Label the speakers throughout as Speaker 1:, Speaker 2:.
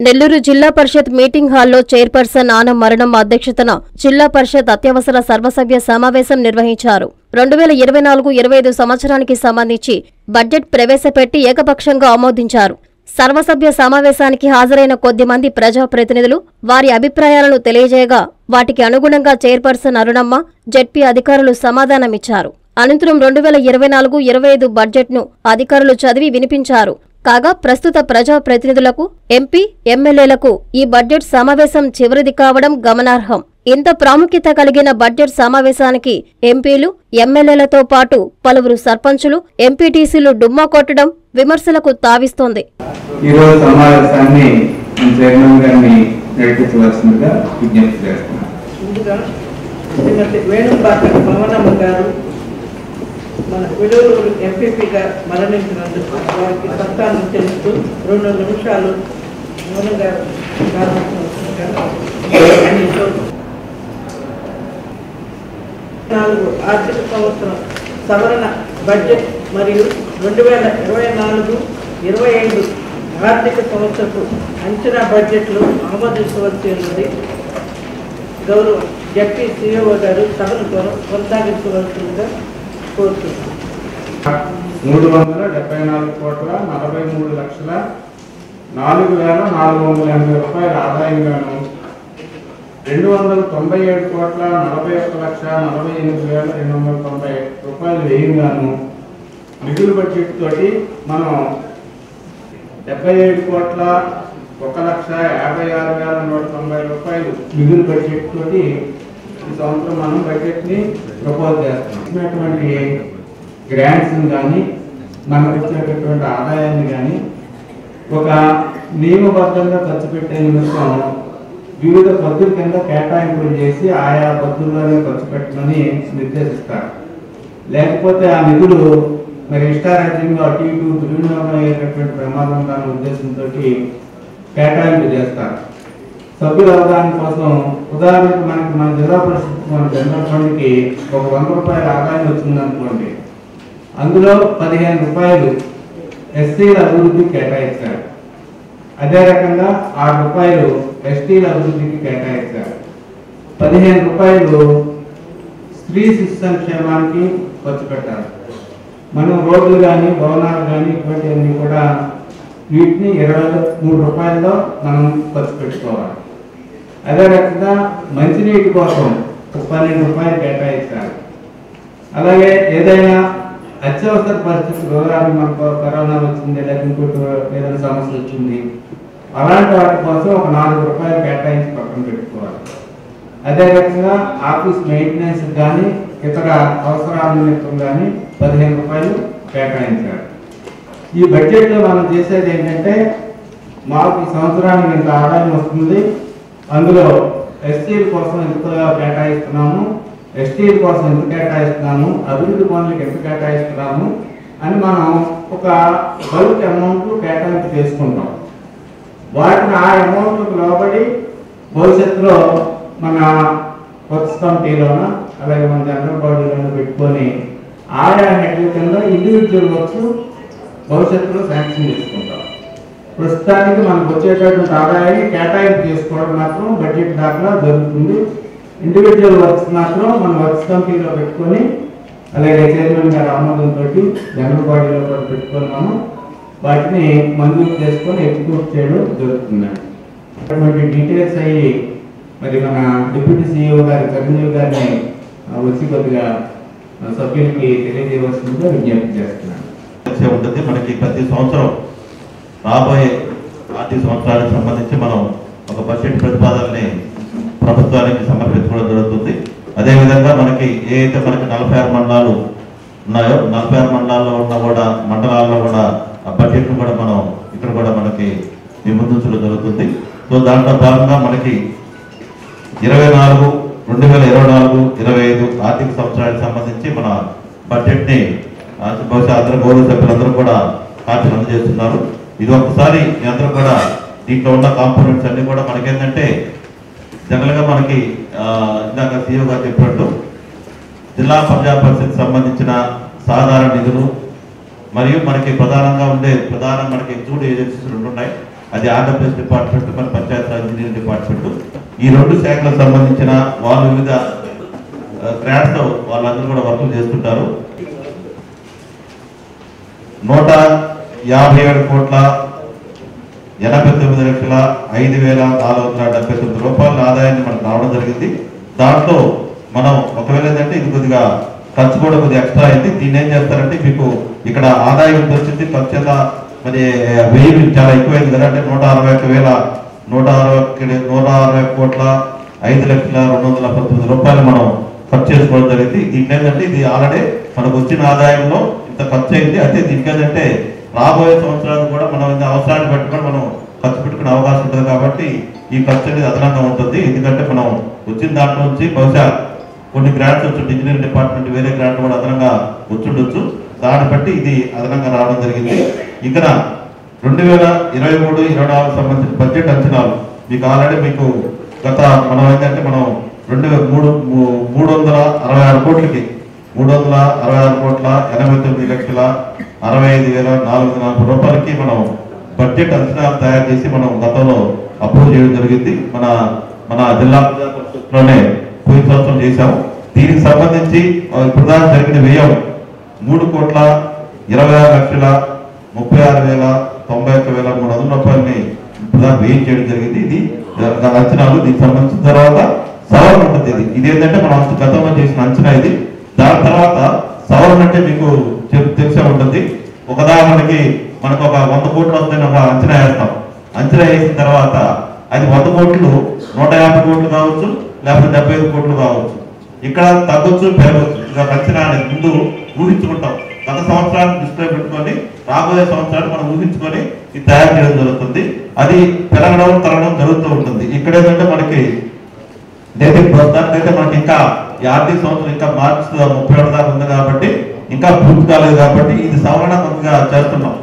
Speaker 1: నెల్లూరు జిల్లా పరిషత్ మీటింగ్ హాల్లో చైర్పర్సన్ ఆనం మరణం అధ్యక్షతన జిల్లా పరిషత్ అత్యవసర సర్వసభ్య సమావేశం నిర్వహించారు. 2024-25 సంవత్సరానికి సంబంధించి బడ్జెట్ ప్రవేశపెట్టి ఏకపక్షంగా ఆమోదించారు. సర్వసభ్య సమావేశానికి హాజరైన కొద్దిమంది ప్రజాప్రతినిధులు వారి అభిప్రాయాలను తెలియజేయగా వాటికి అనుగుణంగా చైర్పర్సన్ అరుణమ్మ, జెడ్పీ అధికారులు సమాధానమిచ్చారు. అనంతరం 2024-25 బడ్జెట్ను అధికారులు చదివి వినిపించారు. కాగా ప్రస్తుత ప్రజాప్రతినిధులకు, ఎంపీ, ఎమ్మెల్యేలకు ఈ బడ్జెట్ సమావేశం చివరిది కావడం గమనార్హం. ఇంత ప్రాముఖ్యత కలిగిన బడ్జెట్ సమావేశానికి ఎంపీలు, ఎమ్మెల్యేలతో పాటు పలువురు సర్పంచులు, ఎంపీటీసీలు డుమ్మా కొట్టడం విమర్శలకు తావిస్తోంది.
Speaker 2: మన విలువలు ఎంపీపీగా మరణించినందుకు వారికి సంతానం తెలుస్తూ 2 నిమిషాలు మౌనంగా ఆర్థిక సంవత్సరం సవరణ బడ్జెట్ మరియు 2024-25 ఆర్థిక సంవత్సరపు అంచనా బడ్జెట్లు ఆమోదించవలసి ఉన్నది. గౌరవ జెడ్పీ సిఇఓ గారు సభను కొనసాగించవలసిందిగా
Speaker 3: 343,43,480 రూపాయల ఆదాయంగాను 291,41,48,290 రూపాయలు వ్యయంగాను మిగులు బడ్జెట్ తోటి మనం 77,01,56,190 రూపాయలు మిగులు బడ్జెట్ తోటి ఈ సంవత్సరం మనం బడ్జెట్ ని ప్రపోజ్ చేస్తున్నాం. గ్రాంట్స్ కానీ మనకు ఇచ్చేటటువంటి ఆదాయాన్ని కానీ ఒక నియమబద్ధంగా ఖర్చు పెట్టే నిమిషం వివిధ పద్ధతుల కింద కేటాయింపులు చేసి ఆయా పద్ధతుల్లోనే ఖర్చు పెట్టమని నిర్దేశిస్తారు. లేకపోతే ఆ నిధులు మరి ఇష్టారాజ్యంగా అటు ఇటు దుర్వినియోగం అయ్యేటటువంటి ప్రమాదం దాని ఉద్దేశంతో కేటాయింపు చేస్తారు. సభ్యుల అవగాహన కోసం ఉదాహరణకు మన జిల్లా పరిషత్ మన జనరల్ ఫండ్కి ఒక 100 రూపాయల ఆదాయం వచ్చిందనుకోండి, అందులో 15 రూపాయలు ఎస్సీల అభివృద్ధికి కేటాయించారు. అదే రకంగా 6 రూపాయలు ఎస్టీల అభివృద్ధికి కేటాయించారు. 15 రూపాయలు స్త్రీ శిశు సంక్షేమానికి ఖర్చు పెట్టారు. మనం రోడ్లు కానీ భవనాలు కానీ ఇటువంటివన్నీ కూడా వీటిని 23 రూపాయల్లో మనం ఖర్చు పెట్టుకోవాలి. అదే రకంగా మంచినీటి కోసం 12 రూపాయలు కేటాయించారు. అలాగే ఏదైనా అత్యవసర పరిస్థితులు, మనకు కరోనా వచ్చింది లేదా ఇంకోటి ఏదైనా సమస్య వచ్చింది, అలాంటి వాటి కోసం ఒక 4 రూపాయలు కేటాయించి పక్కన పెట్టుకోవాలి. అదే రకంగా ఆఫీస్ మెయింటెనెన్స్ కానీ ఇతర అవసరాల నిమిత్తం కానీ 15 రూపాయలు కేటాయించారు. ఈ బడ్జెట్లో మనం చేసేది ఏంటంటే, మాకు ఈ సంవత్సరానికి ఇంత ఆదాయం వస్తుంది, అందులో ఎస్సీల కోసం ఎంత కేటాయిస్తున్నాము, ఎస్టీల కోసం ఎంత కేటాయిస్తున్నాము, అభివృద్ధి పనులకు ఎంత కేటాయిస్తున్నాము అని మనం ఒక బల్క్ అమౌంట్ కేటాయింపు చేసుకుంటాం. వాటిని ఆ అమౌంట్లకు లోబడి భవిష్యత్తులో మన కొత్త కమిటీలోన అలాగే మన జనరల్ బాడీలోనూ పెట్టుకొని ఆయా హెడ్ల కింద ఇండివిజువల్ వర్క్స్ భవిష్యత్తులో శాంక్షన్ చేసుకుంటాం. ప్రస్తుతానికి మనకు వచ్చేటటువంటి ఆదాయాన్ని కేటాయింపు చేసుకోవడం మాత్రం బడ్జెట్ దాఖలా జరుగుతుంది. ఇండివిజువల్ వర్క్స్ మాత్రం మన వర్క్స్ కమిటీలో పెట్టుకొని అలాగే చైర్మన్ గారి ఆమోదంతో జనరల్ బాడీలో కూడా పెట్టుకొని మనం వాటిని మంజూరు చేసుకొని ఎగ్జిక్యూట్ చేయడం జరుగుతుందండి. అటువంటి డీటెయిల్స్ అయ్యి మరి మన డిప్యూటీ సిఇఓ గారి చిరంజీవి గారిని వచ్చి కొద్దిగా సభ్యులకి తెలియజేయవలసిందిగా విజ్ఞప్తి చేస్తున్నాను.
Speaker 4: ఉంటుంది మనకి ప్రతి సంవత్సరం రాబోయే ఆర్థిక సంవత్సరానికి సంబంధించి మనం ఒక బడ్జెట్ ప్రతిపాదనని ప్రభుత్వానికి సమర్పించుకోవడం జరుగుతుంది. అదేవిధంగా మనకి ఏదైతే మనకి 46 మండలాలు ఉన్నాయో 46 మండలాల్లో ఉన్న కూడా మండలాల్లో కూడా ఆ బడ్జెట్ను కూడా మనం ఇక్కడ కూడా మనకి నిబంధించడం జరుగుతుంది. సో దాంట్లో భాగంగా మనకి 2024-25 ఆర్థిక సంవత్సరానికి సంబంధించి మన బడ్జెట్ని బహుశా అందరూ గౌరవ సభ్యులందరూ కూడా కాపీలు అందజేస్తున్నారు. ఇది ఒకసారి మీ అందరూ కూడా దీంట్లో ఉన్న కాంపోనెంట్స్ అన్ని కూడా మనకేంటంటే జనరల్గా మనకి ఇందాక సీఈఓ గారు చెప్పినట్టు జిల్లా ప్రజా పరిషత్ సంబంధించిన సాధారణ నిధులు మరియు మనకి ప్రధానంగా ఉండే మనకి ఎగ్జిక్యూటివ్ ఏజెన్సీస్ 2 ఉన్నాయి. అది ఆర్డబ్ల్యూఎస్ డిపార్ట్మెంట్, మన పంచాయతీరాజ్ ఇంజనీరింగ్ డిపార్ట్మెంట్. ఈ రెండు శాఖలకు సంబంధించిన వాళ్ళు వివిధ గ్రాంట్స్ వాళ్ళందరూ కూడా వర్కులు చేస్తుంటారు. 157,89,05,479 రూపాయల ఆదాయాన్ని మనకు రావడం జరిగింది. దాంట్లో మనం ఒకవేళ ఏంటంటే ఇది కొద్దిగా ఖర్చు కూడా కొద్దిగా ఎక్స్ట్రా అయింది. దీన్ని ఏం చేస్తారంటే మీకు ఇక్కడ ఆదాయం వచ్చింది, ఖర్చు ఎంత మరి 1000 చాలా ఎక్కువైంది కదా, అంటే 160,5,219 రూపాయలు మనం ఖర్చు చేసుకోవడం జరిగింది. దీంట్లో ఏంటంటే ఇది ఆల్రెడీ మనకు వచ్చిన ఆదాయంలో ఇంత ఖర్చు అయింది. అయితే దీనికి ఏంటంటే రాబోయే సంవత్సరాలు కూడా మనం అవసరాన్ని బట్టి కూడా మనం ఖర్చు పెట్టుకునే అవకాశం ఉంటుంది. కాబట్టి ఈ ఖర్చు అనేది అదనంగా ఉంటుంది. ఎందుకంటే మనం వచ్చిన దాంట్లో నుంచి బహుశా కొన్ని గ్రాంట్స్ వచ్చి ఇంజనీరింగ్ డిపార్ట్మెంట్ వేరే గ్రాంట్ కూడా అదనంగా వచ్చుండొచ్చు. దాన్ని బట్టి ఇది అదనంగా రావడం జరిగింది. ఇక్కడ 2023-24 సంబంధించిన బడ్జెట్ అంచనాలు మీకు ఆల్రెడీ మీకు గత మనం ఏంటంటే మనం 366 కోట్లకి 366,89,65,440 రూపాయలకి మనం బడ్జెట్ అంచనాలు తయారు చేసి మనం గతంలో అప్రూవ్ చేయడం జరిగింది. మన జిల్లా పరిషత్లోనే పోయిన సంవత్సరం చేశాము. దీనికి సంబంధించి ప్రధాన జరిగిన వ్యయం 3,26,36,91,300 రూపాయలని ప్రధాన వ్యయం చేయడం జరిగింది. ఇది అంచనాలు. దీనికి సంబంధించిన తర్వాత సవరణ ఉంటుంది. ఇది ఏంటంటే మనం గతంలో చేసిన అంచనా ఇది. దాని తర్వాత సవరణ అంటే మీకు తెలిసే ఉంటుంది. ఒక ఉదాహరణకి మనకు ఒక 100 కోట్లు వస్తుందని ఒక అంచనా వేస్తాం. అంచనా వేసిన తర్వాత అది 100 కోట్లు 150 కోట్లు కావచ్చు, లేకపోతే 75 కోట్లు కావచ్చు. ఇక్కడ తగ్గొచ్చు, పెరగచ్చు. ఇక అంచనా ముందు ఊహించుకుంటాం. గత సంవత్సరాన్ని దృష్టిలో పెట్టుకొని రాబోయే సంవత్సరాలు మనం ఊహించుకొని ఇది తయారు చేయడం జరుగుతుంది. అది పెరగడం తరగడం జరుగుతూ ఉంటుంది. ఇక్కడ ఏంటంటే మనకి ప్రస్తుతానికైతే మనకి ఇంకా ఈ ఆర్థిక సంవత్సరం ఇంకా మార్చి 31 దాకా ఉంది కాబట్టి ఇంకా పూర్తి కాలేదు. కాబట్టి ఇది సవరణ కొద్దిగా చేస్తున్నాం.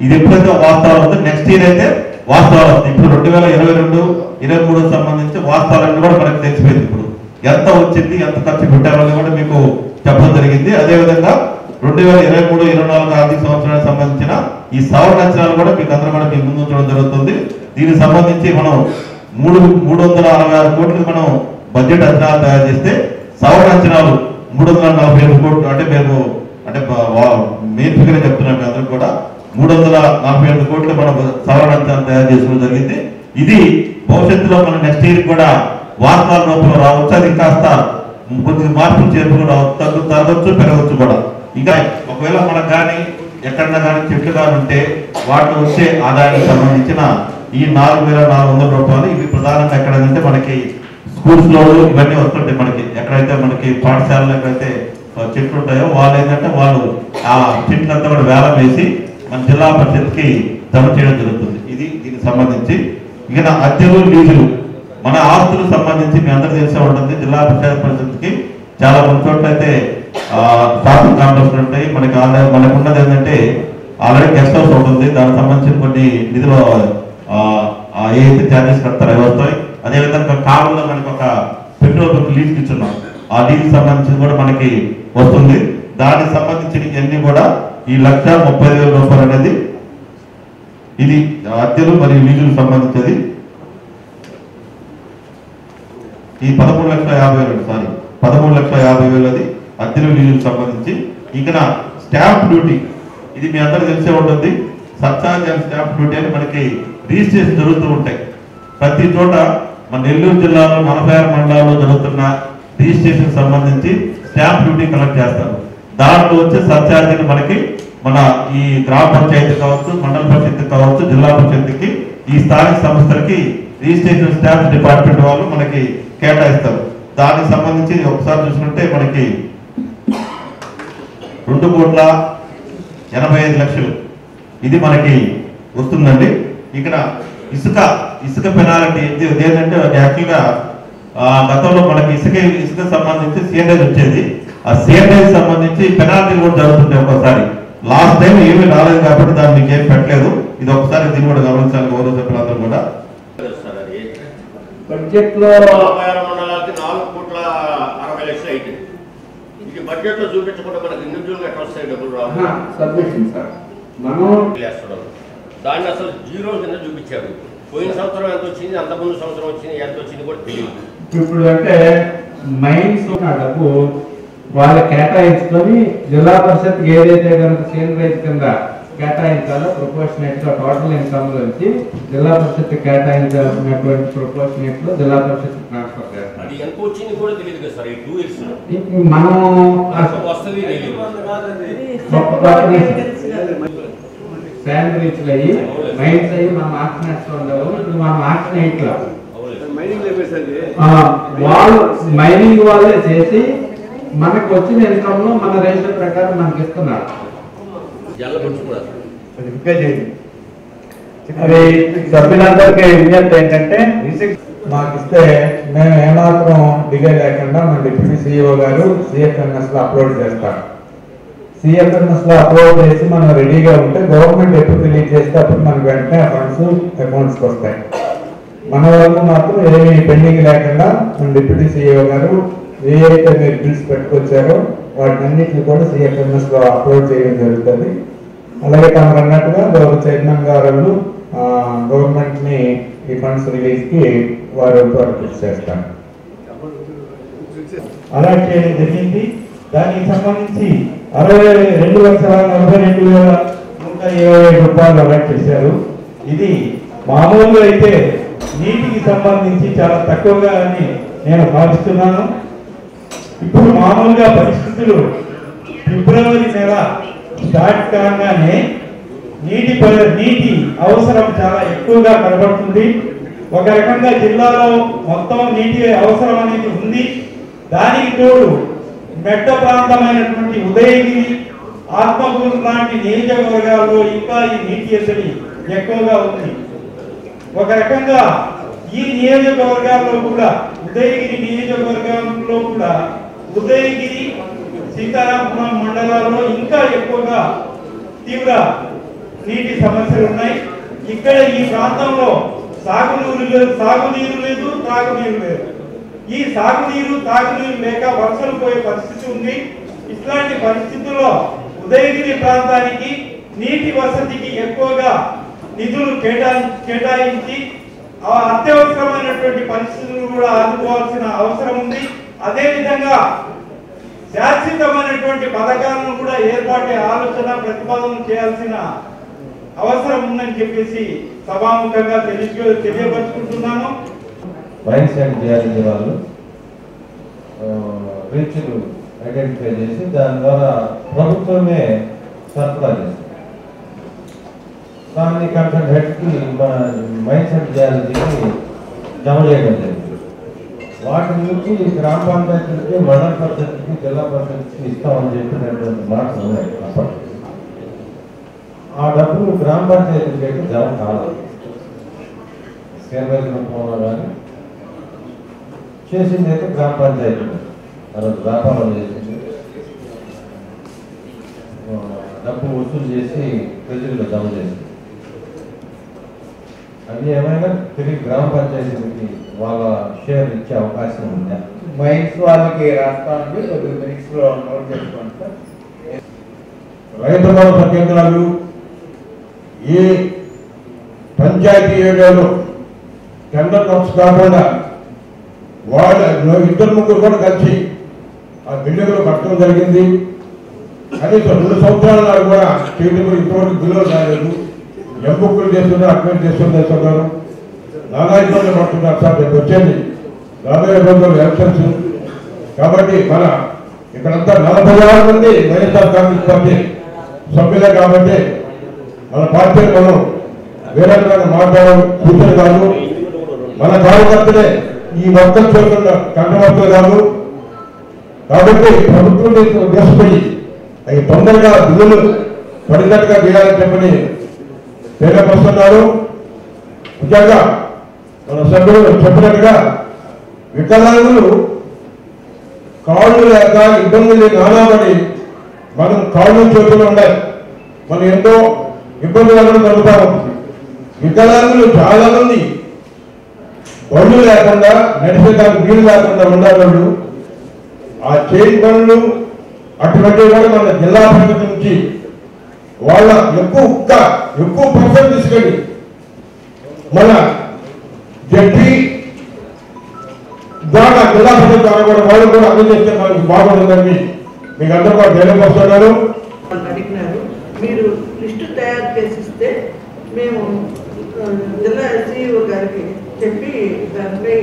Speaker 4: ఇది ఎప్పుడైతే వాస్తవాలు ఉందో నెక్స్ట్ ఇయర్ అయితే వాస్తవాలు వస్తాయి. ఇప్పుడు 2022-23 సంబంధించి వాస్తవాలన్నీ కూడా మనకి తెలిసిపోయింది. ఇప్పుడు ఎంత వచ్చింది, ఎంత ఖర్చు పెట్టామని కూడా మీకు చెప్పడం జరిగింది. అదేవిధంగా 2023-24 ఆర్థిక సంవత్సరానికి సంబంధించిన ఈ సవరణ అంచనాలు కూడా మీకు అందరూ కూడా మీకు ముందు ఉంచడం జరుగుతుంది. దీనికి సంబంధించి మనం 366 కోట్లు మనం బడ్జెట్ అంచనాలు తయారు చేస్తే సవరణ అంచనాలు 347 కోట్లు. అంటే మేము అంటే మెయిన్ ఫిగర్ చెప్తున్నాం మీ అందరూ కూడా 347 కోట్లు మనం సవరణ అంచనాలు తయారు చేసుకోవడం జరిగింది. ఇది భవిష్యత్తులో మనం నెక్స్ట్ ఇయర్ కూడా వాస్తవాల రూపంలో రావచ్చు. అది కాస్త కొద్దిగా మార్పులు చేర్పులు రావచ్చు, తగ్గొచ్చు, పెరగవచ్చు కూడా. ఇంకా ఒకవేళ మనకు కానీ ఎక్కడన్నా కానీ చెట్లు కానీ ఉంటే వాటిలో వచ్చే ఆదాయానికి సంబంధించిన ఈ 4,400 రూపాయలు ఇవి ప్రధానంగా ఎక్కడంటే మనకి స్కూల్స్ లో ఇవన్నీ వస్తుంటాయి. మనకి ఎక్కడైతే మనకి పాఠశాలలో ఎక్కడైతే చెట్లు ఉంటాయో వాళ్ళు ఏంటంటే వాళ్ళు ఆ చెట్లంతా కూడా వేలం వేసి మన జిల్లా పరిషత్కి జమ చేయడం జరుగుతుంది. ఇది దీనికి సంబంధించి ఇక అద్దెలు, లీజులు మన ఆస్తులకు సంబంధించి మీ అందరూ తెలిసే ఉంటుంది. జిల్లా పరిషత్కి చాలా కొన్ని చోట్ల అయితే షాపింగ్ కాంప్లెక్స్ ఉంటాయి. మనకు ఉన్నది ఏంటంటే ఆల్రెడీ గెస్ట్ హౌస్ ఉంటుంది. దానికి సంబంధించిన కొన్ని నిధులు ఏదైతే ఛార్జెస్ కడతారో అవి వస్తాయి. అదేవిధంగా కావుల్లో మనకి ఒక పెట్రోల్ బంక్ లీజ్ ఇచ్చున్నాం. ఆ లీజ్ సంబంధించి కూడా మనకి వస్తుంది. దానికి సంబంధించిన ఇవన్నీ కూడా ఈ 1,30,000 రూపాయలు అనేది ఇది అద్దెలు మరియు లీజులకు సంబంధించేది. ఈ 13,50,000 అది అద్దెలు లీజులకు సంబంధించి. ఇంకా స్టాంప్ డ్యూటీ ఇది మీ అందరూ తెలిసే ఉంటుంది. సబ్చార్జ్ అండ్ స్టాంప్ డ్యూటీ అని మనకి రిజిస్ట్రేషన్ జరుగుతూ ఉంటాయి. ప్రతి చోట మన నెల్లూరు జిల్లాలో 46 మండలాల్లో జరుగుతున్న రిజిస్ట్రేషన్ సంబంధించి స్టాంప్ డ్యూటీ కలెక్ట్ చేస్తారు. దాంట్లో వచ్చే సబ్చార్జీలు మనకి మన ఈ గ్రామ పంచాయతీ కావచ్చు, మండల పరిషత్ కావచ్చు, జిల్లా పరిషత్కి ఈ స్థానిక సంస్థలకి రిజిస్ట్రేషన్ స్టాంప్స్ డిపార్ట్మెంట్ వాళ్ళు మనకి కేటాయిస్తారు. దానికి సంబంధించి ఒకసారి చూసుకుంటే మనకి 2,85,00,000 ఇది మనకి వస్తుందండి. ఇక్కడ ఇసుక పెనాల్టీ ఏంటంటే యాక్చువల్గా గతంలో మనకి ఇసుక సంబంధించి సిఎన్ఐజ్ వచ్చేది. ఆ సిఎన్ఐజ్ సంబంధించి పెనాల్టీలు కూడా జరుగుతుంటాయి. ఒకసారి లాస్ట్ టైం ఏమీ రాలేదు కాబట్టి దాన్ని మీకు ఏం పెట్టలేదు. ఇది ఒకసారి దీన్ని కూడా గమనించాలి గౌరవ సభ్యులందరూ కూడా.
Speaker 5: బడ్జెట్ లో 56 మండలాలకి 4,60,00,000 అయితే ఇది బడ్జెట్ లో చూపించకుండా మనకి ఇండివిజువల్ గా ఎట్లా వస్తాయి డబ్బులు రావు.
Speaker 3: సబ్మిషన్ సార్ మనం
Speaker 5: దాన్ని అసలు జీరో కింద చూపించారు. పోయిన సంవత్సరం ఎంత వచ్చింది, అంతకుముందు సంవత్సరం వచ్చింది ఎంత వచ్చింది కూడా తెలియదు.
Speaker 3: ఇప్పుడు అంటే మైన్స్ డబ్బు వాళ్ళు కేటాయించుకొని జిల్లా పరిషత్కి ఏదైతే కనుక సేల్ రైజ్ కింద కేటాయించాలో ప్రపోర్షనేట్ గా టోటల్ ఇన్కమ్ నుంచి జిల్లా పరిషత్ కేటాయించాల్సినటువంటి ప్రపోర్షనేట్ లో జిల్లా పరిషత్ ట్రాన్స్ఫర్ చేస్తారు.
Speaker 5: అది ఎంత వచ్చింది కూడా తెలియదు కదా సార్. ఈ 2 years
Speaker 3: మనం
Speaker 5: వస్తుంది
Speaker 3: శాలరీస్ అయ్యి మైన్స్ అయ్యి మనం ఆర్చినట్స్ ఉండవు. ఇప్పుడు మనం ఆర్చినట్లో వాళ్ళు మైనింగ్ వాళ్ళే చేసి మనకు వచ్చిన ఇన్కమ్ లో మన రేషన్ ప్రకారం మనకి ఇస్తున్నారు.
Speaker 6: అది సభ్యులందరికీ విజ్ఞప్తి ఏంటంటే మాకు ఇస్తే మేము ఏమాత్రం డిలే లేకుండా మన డిప్యూటీ సిఇఓ గారు సిఎఫ్ఎంఎస్ లో అప్లోడ్ చేస్తారు. సిఎఫ్ఎంఎస్ లో అప్లోడ్ చేసి మనం రెడీగా ఉంటే గవర్నమెంట్ ఎప్పుడు రిలీజ్ చేస్తే అప్పుడు మనకు వెంటనే ఆ ఫండ్స్ అకౌంట్స్కి వస్తాయి. మన వల్ల మాత్రం ఏమీ పెండింగ్ లేకుండా మన డిప్యూటీ సిఇఓ గారు ఏ అయితే మీరు బిల్స్ పెట్టుకొచ్చారో వాటినన్నింటినీ కూడా సిఎఫ్ఎంఎస్ లో అప్లోడ్ చేయడం జరుగుతుంది. అలాగే తమకు అన్నట్టుగా గౌరవ చైర్మన్ గారు గవర్నమెంట్ ని ఈ ఫండ్స్ రిలీజ్ కి వారు కృషి చేస్తారు. అలాట్ చేయడం జరిగింది. దానికి సంబంధించి 62,42,127 రూపాయలు అలాట్ చేశారు. ఇది మామూలుగా అయితే నీటికి సంబంధించి చాలా తక్కువగా అని నేను భావిస్తున్నాను. ఇప్పుడు మామూలుగా పరిస్థితులు ఫిబ్రవరి నెల స్టార్ట్ కాగానే నీటి అవసరం చాలా ఎక్కువగా కనబడుతుంది. ఒక రకంగా జిల్లాలో మొత్తం నీటి అవసరం అనేది ఉంది. దానికి తోడు మెట్ట ప్రాంతమైనటువంటి ఉదయగిరి, ఆత్మకూరు లాంటి నియోజకవర్గాల్లో ఇంకా ఈ నీటి ఎద్దడి ఎక్కువగా ఉంది. ఒక రకంగా ఈ నియోజకవర్గాల్లో కూడా ఉదయగిరి నియోజకవర్గంలో కూడా ఉదయగిరి, సీతారామపురం మండలాల్లో ఇంకా ఎక్కువగా తీవ్ర నీటి సమస్యలు ఉన్నాయి. ఇక్కడ ఈ ప్రాంతంలో సాగునీరు లేదు, త్రాగునీరు లేదు. ఈ సాగునీరు, తాగునీరు లేక వర్షాలు పోయే పరిస్థితి ఉంది. ఇట్లాంటి పరిస్థితుల్లో ఉదయగిరి ప్రాంతానికి నీటి వసతికి ఎక్కువగా నిధులు కేటాయించి అత్యవసరమైనటువంటి పరిస్థితులు కూడా ఆదుకోవాల్సిన అవసరం ఉంది. అదేవిధంగా శాశ్వతమైనటువంటి పథకాలను కూడా ఏర్పాటే ఆలోచన ప్రతిపాదన చేయాల్సిన అవసరం ఉందని చెప్పేసి సభాముఖంగా తెలియపరుచుకుంటున్నాను.
Speaker 7: మైన్స్ అండ్ జియాలజీ వాళ్ళు రీచ్లు ఐడెంటిఫై చేసి దాని ద్వారా ప్రభుత్వమే సరఫరా చేస్తుంది. దాన్ని కన్సర్న్ హెడ్కి మన మైన్స్ అండ్ జియాలజీకి జమ చేయడం జరిగింది. వాటి నుంచి గ్రామ పంచాయతీలకి, మండల పరిషత్కి, జిల్లా పరిషత్కి ఇస్తామని చెప్పినటువంటి మాటలు ఉన్నాయి. ఆ డబ్బులు గ్రామ పంచాయతీలకి అయితే జమ కావాలి. సేవల రూపంలో కానీ చేసింది అయితే గ్రామ పంచాయతీలు మనకు వ్యాపారం చేసింది, డబ్బు వసూలు చేసి ప్రజల్లో జమ చేసింది. అవి ఏమైనా తిరిగి గ్రామ పంచాయతీలకి వాళ్ళ షేర్ ఇచ్చే అవకాశం ఉందా?
Speaker 3: మైన్స్ వాళ్ళకి రాస్తామండి, కొద్దిగా మినిట్స్ లో నోట్ చేసుకోండి సార్.
Speaker 6: రైతు భరోసా కేంద్రాలు ఏ పంచాయతీ ఏరియాలో టెండర్ నోట్స్ కాకుండా వాళ్ళు 2-3 కూడా కలిసి ఆ బిల్డింగ్లో కట్టడం జరిగింది. కనీసం 2 సంవత్సరాల నాడు కూడా చేయడం ఇంతవరకు బిల్లులు రాలేదు. ఎంబుక్కులు చేస్తున్నారు, అడ్మిట్ చేస్తున్నారు, నానా ఇబ్బందులు పడుతున్నారు సార్. రేపు వచ్చేది 40 రోజులు ఎలక్షన్స్ కాబట్టి మన ఇక్కడంతా 46 మంది వైఎస్ఆర్ కాంగ్రెస్ పార్టీ సభ్యులే కాబట్టి మన పార్టీని మనం వేరే మాట్లాడడం కూర్చొని కాదు, మన కార్యకర్తలే ఈ వర్గం చూస్తున్న కంటవర్తలు కాదు. కాబట్టి ప్రభుత్వం ఉద్దేశపడి అవి తొందరగా బిల్లులు పడినట్టుగా చేయాలని చెప్పని తెలియపరుస్తున్నారు. ముఖ్యంగా మన సభ్యులు చెప్పినట్టుగా వికలాంగులు కాళ్ళు లేక ఇబ్బందులు నానాబడి మనం కాళ్ళు చేతులు ఉండాలి, మనం ఎంతో ఇబ్బందులు జరుగుతూ ఉంటుంది. వికలాంగులు చాలా మంది పనులు లేకుండా నడిచేదానికి వీలు లేకుండా ఉండేవాళ్ళు. ఆ చేయి పనులు అటువంటివి కూడా మన జిల్లా పరిషత్ నుంచి
Speaker 7: వాళ్ళ ఎక్కువ పర్సెంట్ తీసుకొని మన జడ్పీ ద్వారా జిల్లా పరిషత్ ద్వారా కూడా వాళ్ళు కూడా అందజేస్తే మనకి బాగుంటుందని మీకు అందరూ కూడా తెలియపరుస్తున్నారు.
Speaker 2: అడిగినారు, మీరు లిస్టు తయారు చేసిస్తే మేము జిల్లా ఎస్ఈఓ గారికి చెప్పి దానిపై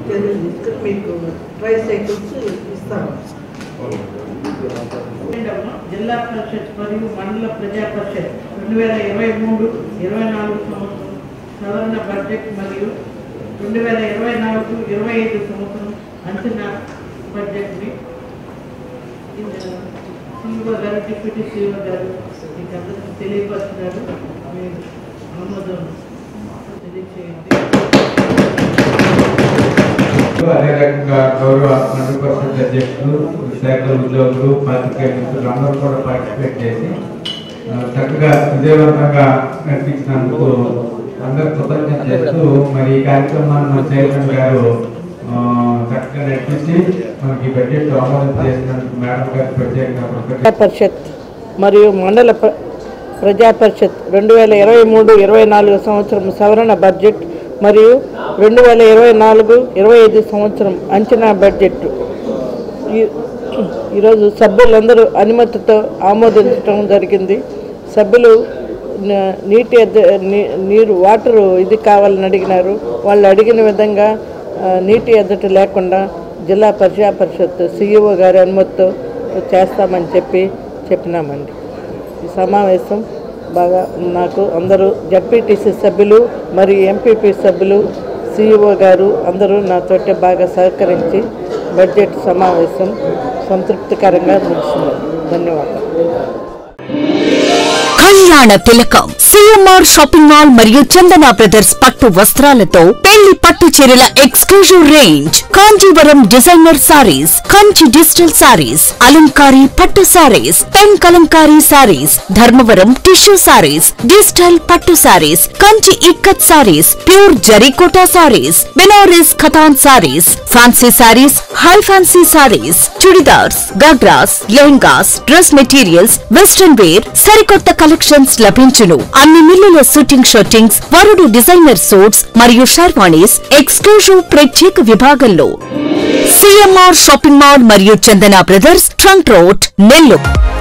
Speaker 2: చర్యలు తీసుకుని మీకు ట్రైసైకిల్స్ ఇస్తాము. జిల్లా పరిషత్ మరియు మండల ప్రజా పరిషత్ 2023-24 సంవత్సరం సవరణ బడ్జెట్ మరియు 2024-25 సంవత్సరం అంచనా బడ్జెట్ని సీఓ గారు, డిప్యూటీ సీఓ గారు మీకు అందరికీ తెలియపరుస్తున్నారు. మీరు ఆమోదం తెలియచేయండి.
Speaker 6: అదే రకంగా గౌరవ మండల పరిషత్ అధ్యక్షులు, శాఖ ఉద్యోగులు, పాత్రికేయ మిత్రులు అందరూ కూడా పార్టిసిపేట్ చేసి చక్కగా విజయవంతంగా నడిపించినందుకు అందరు కృతజ్ఞత చేస్తూ మరి ఈ కార్యక్రమాన్ని మన చైర్మన్ గారు చక్కగా నడిపించి మనకి బడ్జెట్ ఆమోదం చేసినందుకు మేడం గారికి ప్రత్యేకంగా
Speaker 2: పరిషత్ మరియు మండల ప్రజా పరిషత్ 2023-24 సంవత్సరం సవరణ బడ్జెట్ మరియు 2024-25 సంవత్సరం అంచనా బడ్జెట్ ఈరోజు సభ్యులందరూ అనుమతితో ఆమోదించడం జరిగింది. సభ్యులు నీరు వాటరు ఇది కావాలని అడిగినారు. వాళ్ళు అడిగిన విధంగా నీటి ఎద్దటి లేకుండా జిల్లా ప్రజా పరిషత్ సిఇఓ గారి అనుమతితో చేస్తామని చెప్పినామండి. ఈ సమావేశం బాగా నాకు అందరూ జడ్పీటీసీ సభ్యులు మరియు ఎంపీపీ సభ్యులు, సిఇఓ గారు అందరూ నాతోటి బాగా సహకరించి బడ్జెట్ సమావేశం సంతృప్తికరంగా ముగిసింది. ధన్యవాదాలు.
Speaker 8: కళ్యాణ తిలకం సిఎంఆర్ షాపింగ్ మాల్ మరియు చందన బ్రదర్స్ పట్టు వస్త్రాలతో పెళ్లి పట్టు చీరల exclusive range, Kanjeevaram designer saris, Kanchi digital saris, అలంకారీ పట్టు saris, pen Kalamkari saris, Dharmavaram tissue saris, digital పట్టు సారీస్, కంచి ఇక్కత్ సారీస్, ప్యూర్ జరీకోటా సారీస్, బెనారస్ ఖతాన్ saris, fancy saris, high fancy saris, churidars, ghagras, lehengas, dress materials, western wear, సరికొత్త కలెక్షన్స్ లభించును. అన్ని మిల్లుల షూటింగ్ షర్టింగ్స్, వరుడు డిజైనర్ సూట్స్ మరియు షర్వాణీస్ ఎక్స్క్లూజివ్ ప్రత్యేక విభాగంలో సిఎంఆర్ షాపింగ్ మాల్ మరియు Chandana brothers, trunk road, Nellore.